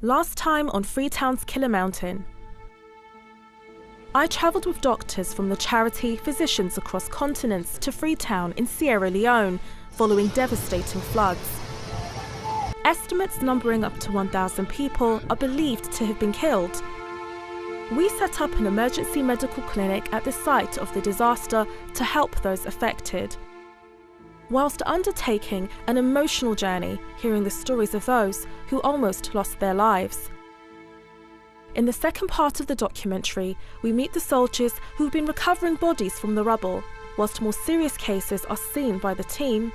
Last time on Freetown's Killer Mountain. I travelled with doctors from the charity Physicians Across Continents to Freetown in Sierra Leone following devastating floods. Estimates numbering up to 1,000 people are believed to have been killed. We set up an emergency medical clinic at the site of the disaster to help those affected, whilst undertaking an emotional journey, hearing the stories of those who almost lost their lives. In the second part of the documentary, we meet the soldiers who've been recovering bodies from the rubble, whilst more serious cases are seen by the team.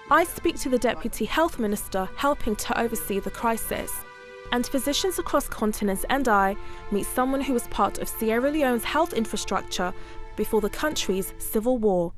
I speak to the Deputy Health Minister helping to oversee the crisis, and Physicians Across Continents and I meet someone who was part of Sierra Leone's health infrastructure before the country's civil war.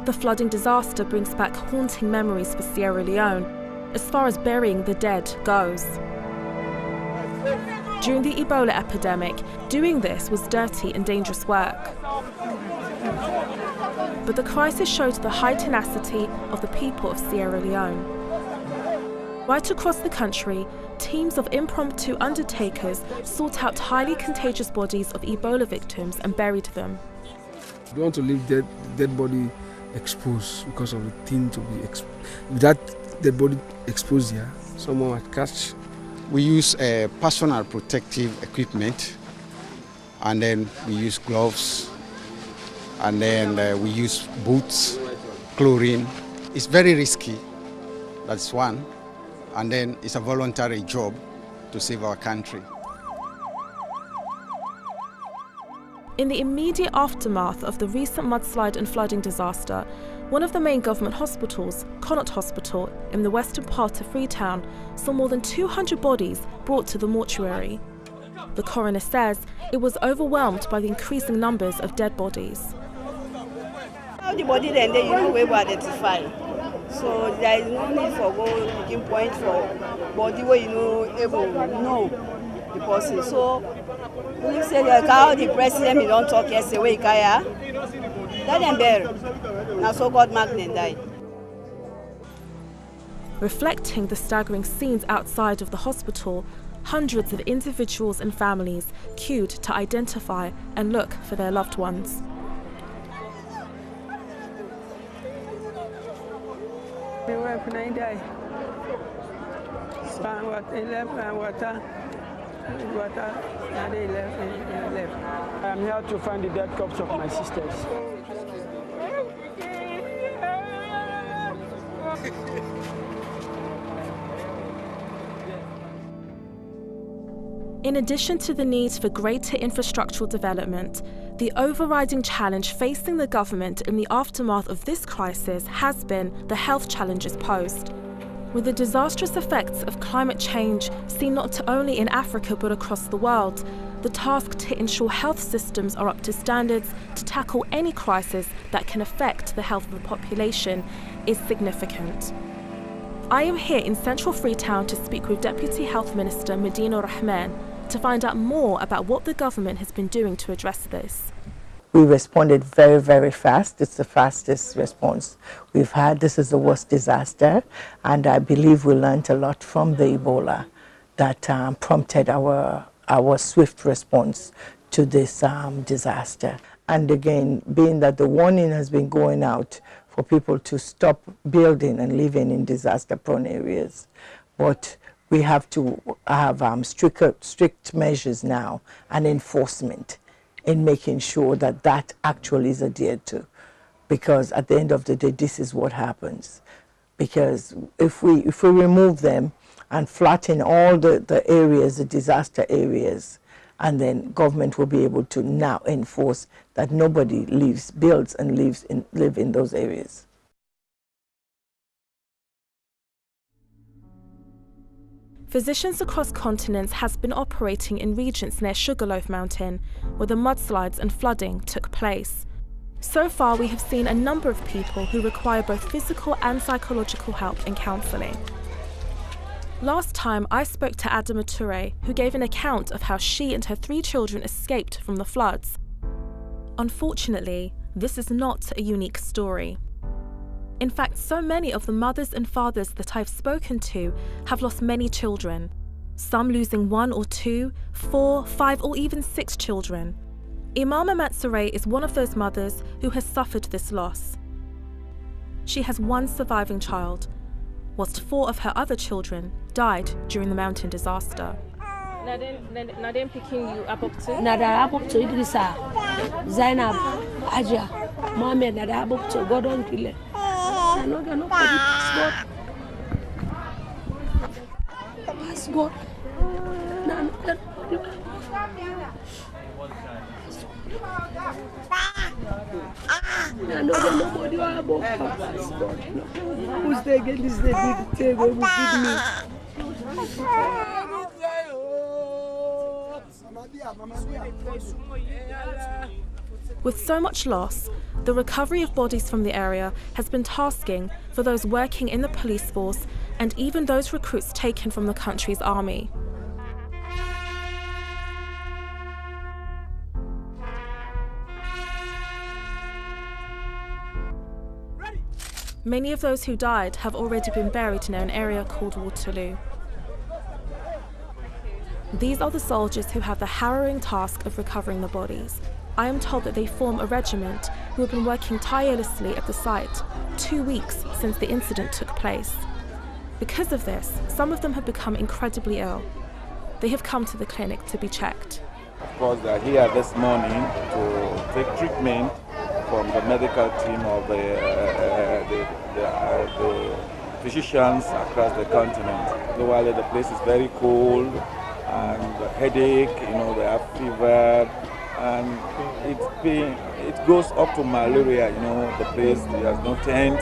The flooding disaster brings back haunting memories for Sierra Leone, as far as burying the dead goes. During the Ebola epidemic, doing this was dirty and dangerous work. But the crisis showed the high tenacity of the people of Sierra Leone. Right across the country, teams of impromptu undertakers sought out highly contagious bodies of Ebola victims and buried them. We don't want to leave dead body exposed because of the thing to be that dead body exposed here, someone might catch. We use personal protective equipment, and then we use gloves, and then we use boots, chlorine. It's very risky, that's one, and then it's a voluntary job to save our country. In the immediate aftermath of the recent mudslide and flooding disaster, one of the main government hospitals, Connaught Hospital, in the western part of Freetown, saw more than 200 bodies brought to the mortuary. The coroner says it was overwhelmed by the increasing numbers of dead bodies. The body then we will identify. So there is no need for go picking point for body where able know the person. So when you say how the president he don't talk yesterday, kaya, let them bear. Now so God mark them die. Reflecting the staggering scenes outside of the hospital, hundreds of individuals and families queued to identify and look for their loved ones. I am here to find the dead corpse of my sisters. In addition to the need for greater infrastructural development, the overriding challenge facing the government in the aftermath of this crisis has been the health challenges posed. With the disastrous effects of climate change seen not only in Africa but across the world, the task to ensure health systems are up to standards to tackle any crisis that can affect the health of the population is significant. I am here in central Freetown to speak with Deputy Health Minister Medina Rahman to find out more about what the government has been doing to address this. We responded very, very fast. It's the fastest response we've had. This is the worst disaster, and I believe we learned a lot from the Ebola that prompted our swift response to this disaster. And again, being that the warning has been going out for people to stop building and living in disaster-prone areas, but we have to have strict measures now and enforcement in making sure that that actually is adhered to. Because at the end of the day, this is what happens. Because if we remove them and flatten all the areas, the disaster areas, and then government will be able to now enforce that nobody builds and live in those areas. Physicians Across Continents has been operating in regions near Sugarloaf Mountain, where the mudslides and flooding took place. So far, we have seen a number of people who require both physical and psychological help and counselling. Last time, I spoke to Adama Munu, who gave an account of how she and her 3 children escaped from the floods. Unfortunately, this is not a unique story. In fact, so many of the mothers and fathers that I've spoken to have lost many children, some losing 1 or 2, 4, 5 or even 6 children. Adama Munu is one of those mothers who has suffered this loss. She has 1 surviving child, whilst 4 of her other children died during the mountain disaster. Nadem picking you up to? Nada up to Idrissa, Zainab, Aja, Mohammed, Nada up to Gordon Kille. No, passport. Nobody about passport. Who's there again? This is the big table who feed me. With so much loss, the recovery of bodies from the area has been tasking for those working in the police force and even those recruits taken from the country's army. Many of those who died have already been buried near an area called Waterloo. These are the soldiers who have the harrowing task of recovering the bodies. I am told that they form a regiment who have been working tirelessly at the site 2 weeks since the incident took place. Because of this, some of them have become incredibly ill. They have come to the clinic to be checked. Of course, they are here this morning to take treatment from the medical team of the physicians across the continent. While the place is very cold and headache, they have fever, and it goes up to malaria. The place, there's no tent,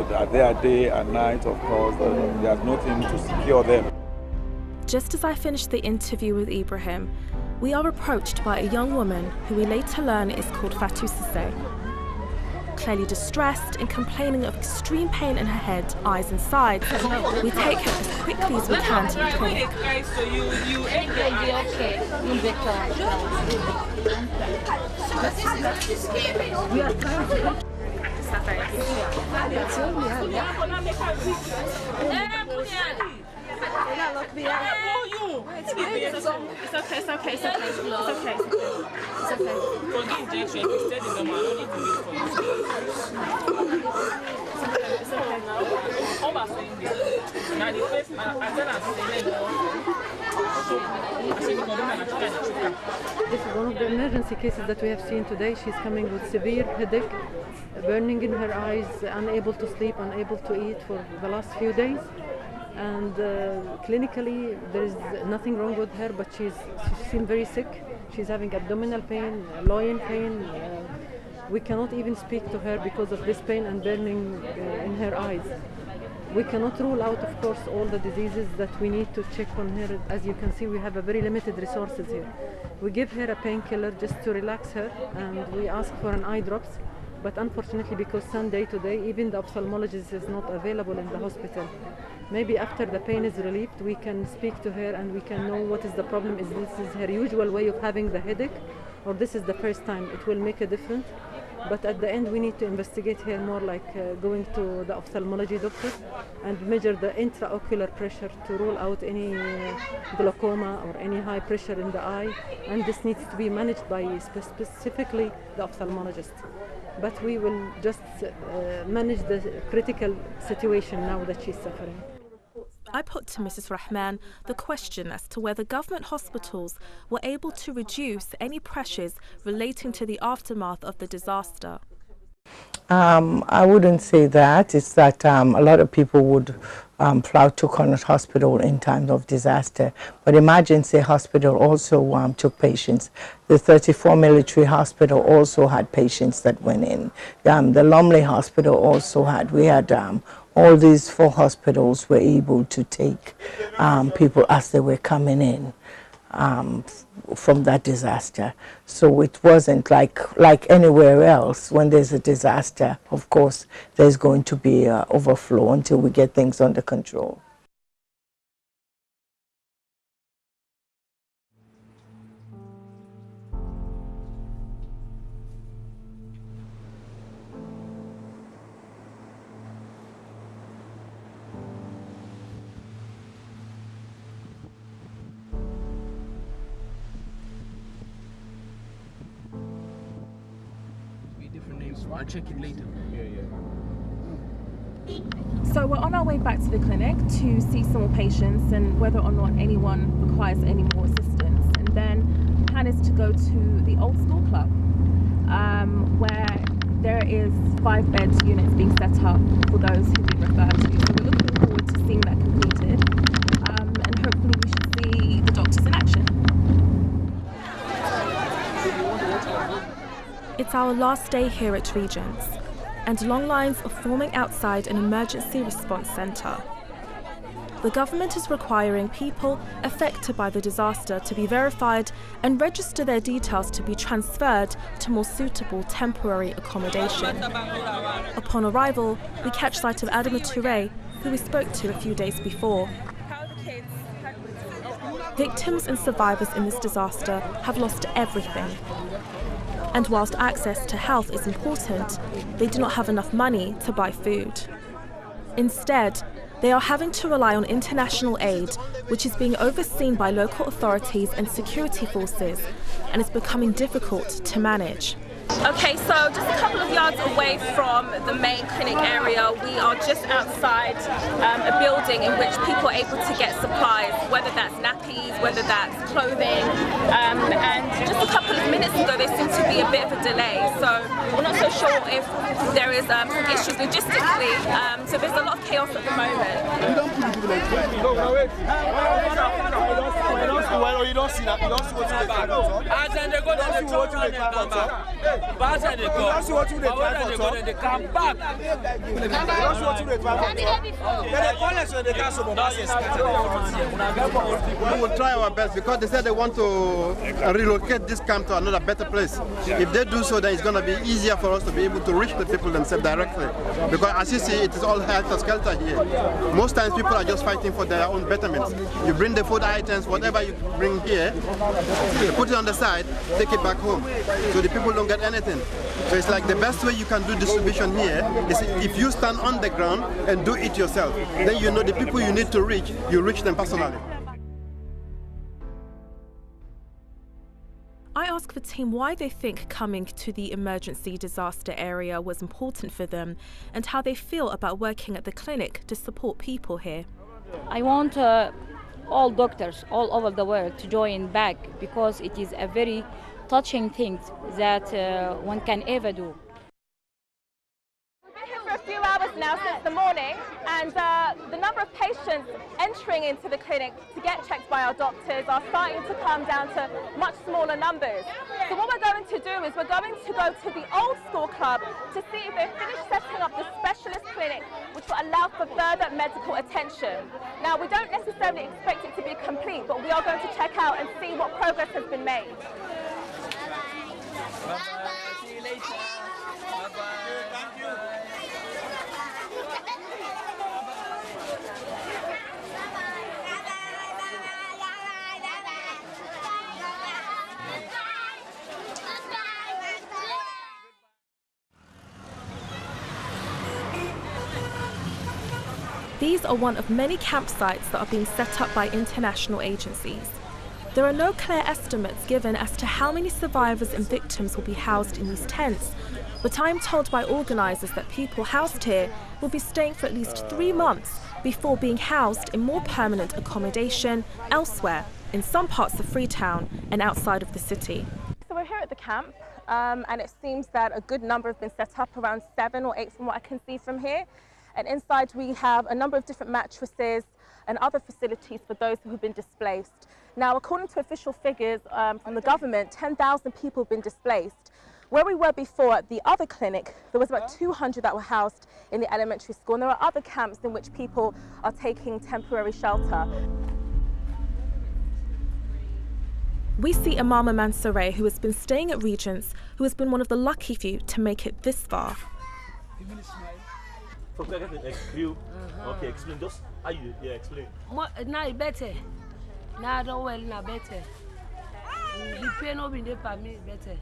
they are there day and night. Of course, there's nothing to secure them. Just as I finished the interview with Ibrahim, we are approached by a young woman who we later learn is called Fatou Sise. Clearly distressed and complaining of extreme pain in her head, eyes and sides, we take her as quickly as we can to the clinic. It's okay. For the injection, instead of the man, only to wait for you. It's okay. Over saying this. Now the first, I tell This is one of the emergency cases that we have seen today. She's coming with severe headache, burning in her eyes, unable to sleep, unable to eat for the last few days. And clinically, there is nothing wrong with her, but she seems very sick. She's having abdominal pain, loin pain. We cannot even speak to her because of this pain and burning in her eyes. We cannot rule out, of course, all the diseases that we need to check on her. As you can see, we have a very limited resources here. We give her a painkiller just to relax her, and we ask for an eye drops. But unfortunately, because Sunday today, even the ophthalmologist is not available in the hospital. Maybe after the pain is relieved, we can speak to her and we can know what is the problem. Is this her usual way of having the headache, or this is the first time, it will make a difference. But at the end, we need to investigate here more, like going to the ophthalmology doctor and measure the intraocular pressure to rule out any glaucoma or any high pressure in the eye. And this needs to be managed by specifically the ophthalmologist. But we will just manage the critical situation now that she's suffering. I put to Mrs. Rahman the question as to whether government hospitals were able to reduce any pressures relating to the aftermath of the disaster. I wouldn't say that. It's that a lot of people would flout to Connaught Hospital in times of disaster. But Emergency Hospital also took patients. The 34 military hospital also had patients that went in. The Lumley Hospital also had. We had all these 4 hospitals were able to take people as they were coming in from that disaster. So it wasn't like anywhere else. When there's a disaster, of course, there's going to be overflow until we get things under control. I'll check it later. So we're on our way back to the clinic to see some more patients and whether or not anyone requires any more assistance. And then the plan is to go to the old school club where there is 5-bed units being set up for those who've been referred to. So we're looking forward to seeing that completed and hopefully we should see the doctors in action. It's our last day here at Regents, and long lines are forming outside an emergency response centre. The government is requiring people affected by the disaster to be verified and register their details to be transferred to more suitable temporary accommodation. Upon arrival, we catch sight of Adama Munu, who we spoke to a few days before. Victims and survivors in this disaster have lost everything. And whilst access to health is important, they do not have enough money to buy food. Instead, they are having to rely on international aid, which is being overseen by local authorities and security forces, and is becoming difficult to manage. Okay, so just a couple of yards away from the main clinic area, we are just outside a building in which people are able to get supplies, whether that's nappies, whether that's clothing, and just a couple of minutes ago there seemed to be a bit of a delay, so we're not so sure if there is some issues logistically, so there's a lot of chaos at the moment. They come back. We will try our best because they said they want to relocate this camp to another better place. If they do so, then it's going to be easier for us to be able to reach the people themselves directly. Because as you see, it is all helter-skelter here. Most times people are just fighting for their own betterments. You bring the food items, whatever you bring here, you put it on the side, take it back home. So the people don't get anything. So it's like the best way you can do distribution here is if you stand on the ground and do it yourself. Then you know the people you need to reach, you reach them personally. I asked the team why they think coming to the emergency disaster area was important for them and how they feel about working at the clinic to support people here. I want all doctors all over the world to join back because it is a very touching thing that one can ever do. We've been here for a few hours now since the morning, and the number of patients entering into the clinic to get checked by our doctors are starting to come down to much smaller numbers. So what we're going to do is we're going to go to the old school club to see if they've finished setting up the specialist clinic, which will allow for further medical attention. Now, we don't necessarily expect it to be complete, but we are going to check out and see what progress has been made. Bye-bye. See you later. Bye-bye. Thank you. These are one of many campsites that are being set up by international agencies. There are no clear estimates given as to how many survivors and victims will be housed in these tents, but I'm told by organisers that people housed here will be staying for at least 3 months before being housed in more permanent accommodation elsewhere, in some parts of Freetown and outside of the city. So we're here at the camp, and it seems that a good number have been set up, around 7 or 8 from what I can see from here. And inside we have a number of different mattresses and other facilities for those who have been displaced. Now, according to official figures from the government, 10,000 people have been displaced. Where we were before at the other clinic, there was about 200 that were housed in the elementary school, and there are other camps in which people are taking temporary shelter. We see Adama Munu, who has been staying at Regents, who has been one of the lucky few to make it this far. Okay, explain. Just how you explain. Now better. Now don't well, now better. The pain will be there for me better.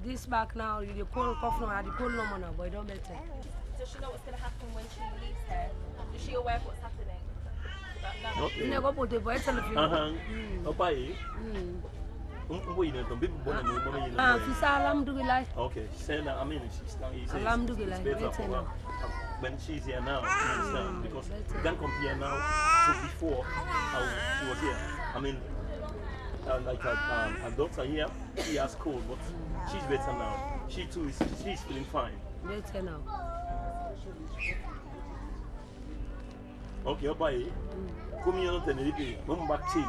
This back now, you call cough now, you call no more now, but don't better. Does she know what's going to happen when she leaves here? Is she aware of what's happening? You never put the voice on the field. Okay, saying that, I mean, she's better when she's here now, you understand? Because you can't compare now to before how she was here. I mean, like a doctor here, she has cold, but she's better now. She too she's feeling fine. Better now. Okay, bye. Come here, not any. Mom back to you,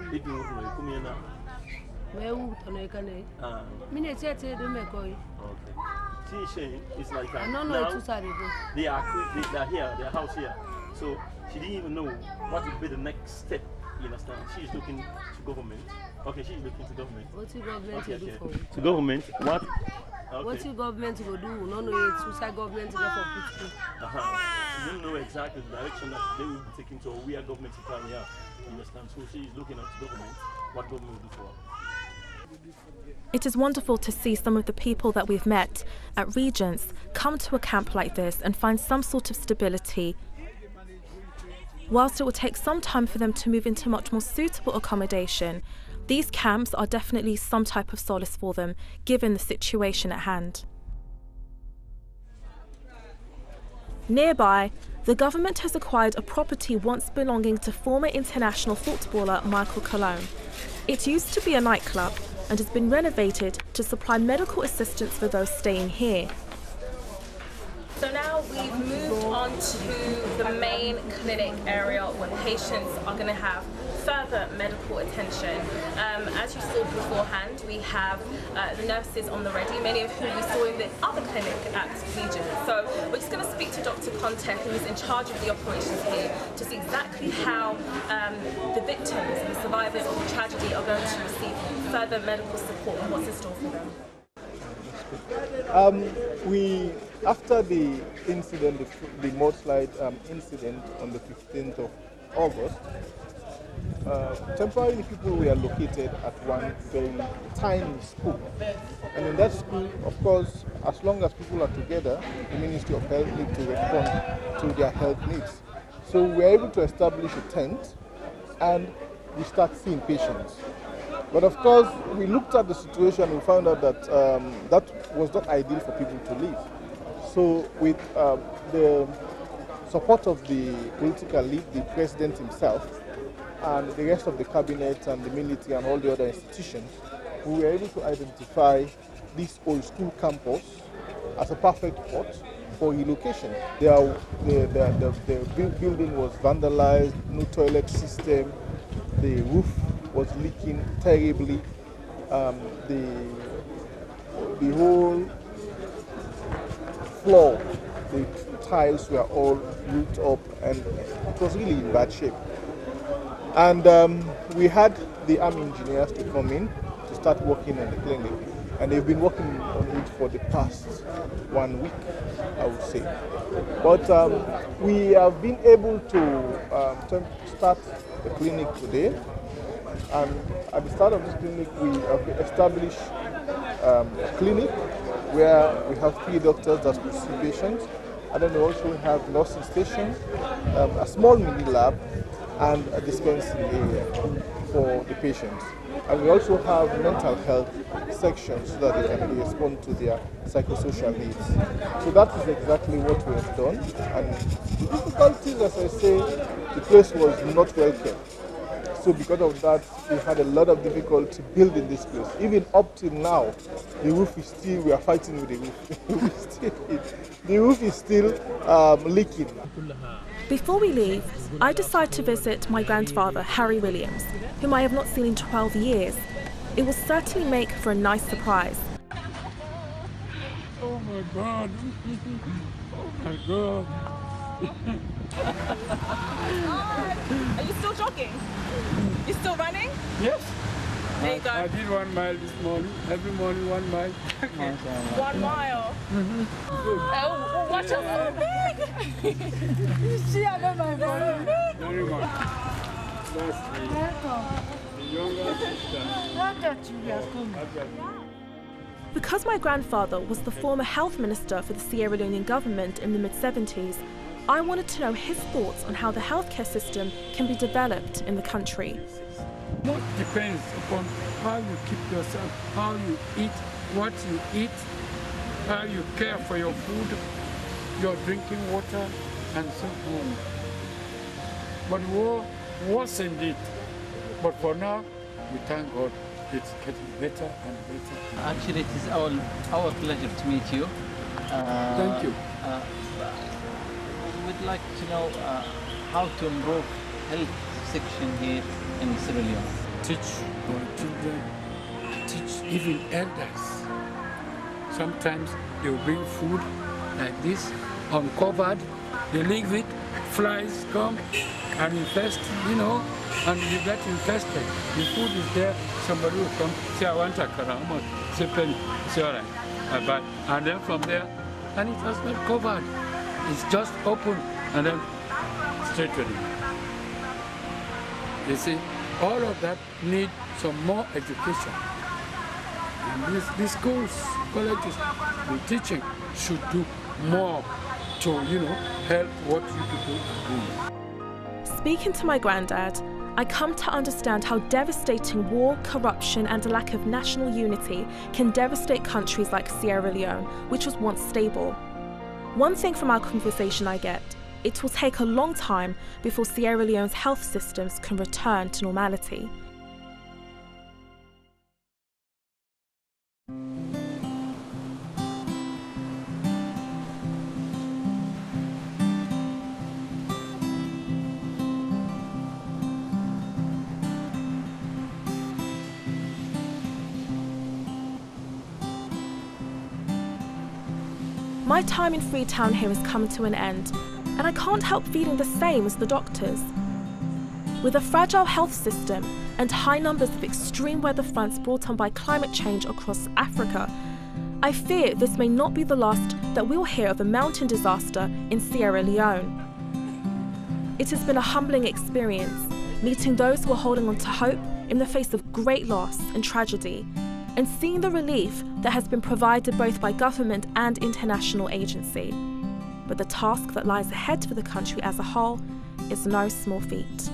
if you come here now. Okay. It's like I don't know they are here, their house here. So she didn't even know what would be the next step. You understand? She's looking to government. Okay, she's looking to government. What's the government to do for you? To government? What? Okay. What's the government will do? No, it's suicide government to go for people. She didn't know exactly the direction that they will be taking to, or we are government to carry out. You understand? So she's looking at government, what government will do for her. It is wonderful to see some of the people that we've met at Regents come to a camp like this and find some sort of stability. Whilst it will take some time for them to move into much more suitable accommodation, these camps are definitely some type of solace for them, given the situation at hand. Nearby, the government has acquired a property once belonging to former international footballer Michael Cologne. It used to be a nightclub and has been renovated to supply medical assistance for those staying here. So now we've moved on to the main clinic area where patients are going to have further medical attention. As you saw beforehand, we have the nurses on the ready, many of whom we saw in the other clinic at Region. So we're just going to speak to Dr. Conte, who's in charge of the operations here, to see exactly how the victims and the survivors of the tragedy are going to receive further medical support and what's in store for them. After the incident, the mudslide incident on the 15th of August, temporarily people were located at one very tiny school. And in that school, of course, as long as people are together, the Ministry of Health needs to respond to their health needs. So we were able to establish a tent and we start seeing patients. But of course, we looked at the situation and we found out that that was not ideal for people to live. So with the support of the political lead, the president himself, and the rest of the cabinet and the military and all the other institutions, we were able to identify this old school campus as a perfect spot for relocation. The building was vandalized, no toilet system, the roof was leaking terribly, the whole floor, the tiles were all root up and it was really in bad shape. And we had the army engineers to come in to start working on the clinic, and they've been working on it for the past 1 week, I would say. But we have been able to start the clinic today, and at the start of this clinic we have established a clinic where we have 3 doctors that will see patients, And then we also have the nursing station, a small mini lab, and a dispensing area for the patients. And we also have mental health sections so that they can respond to their psychosocial needs. So that is exactly what we have done. And the difficulties, as I say, the place was not well kept. So because of that, we had a lot of difficulty building this place. Even up till now, the roof is still, we are fighting with the roof. The roof is still leaking. Before we leave, I decide to visit my grandfather, Harry Williams, whom I have not seen in 12 years. It will certainly make for a nice surprise. Oh my God. Oh my God. Are you still jogging? You still running? Yes. There you go. I did 1 mile this morning. Every morning 1 mile. 1 mile. Oh, watch out, so big. See, I know my body. Very much. That's the younger sister. Because my grandfather was the former health minister for the Sierra Leonean government in the mid-70s, I wanted to know his thoughts on how the healthcare system can be developed in the country. It depends upon how you keep yourself, how you eat, what you eat, how you care for your food, your drinking water, and so on. But war worsened it. But for now, we thank God it's getting better and better. Actually, it is our pleasure to meet you. Thank you. We'd like to know how to improve health section here in Sierra Leone. Teach our children, teach even elders. Sometimes they'll bring food like this, uncovered, they leave it, flies come and infest, and you get infested. The food is there, somebody will come, say, I want a karama, say, penny, say, all right, I buy. And then from there, and it was not covered. It's just open and then straight to them. You see, all of that need some more education. And these schools, colleges, the teaching should do more to, help what you people are doing. Speaking to my granddad, I come to understand how devastating war, corruption and a lack of national unity can devastate countries like Sierra Leone, which was once stable. One thing from our conversation I get, it will take a long time before Sierra Leone's health systems can return to normality. My time in Freetown here is coming to an end, and I can't help feeling the same as the doctors. With a fragile health system and high numbers of extreme weather fronts brought on by climate change across Africa, I fear this may not be the last that we'll hear of a mountain disaster in Sierra Leone. It has been a humbling experience, meeting those who are holding on to hope in the face of great loss and tragedy, and seeing the relief that has been provided both by government and international agency. But the task that lies ahead for the country as a whole is no small feat.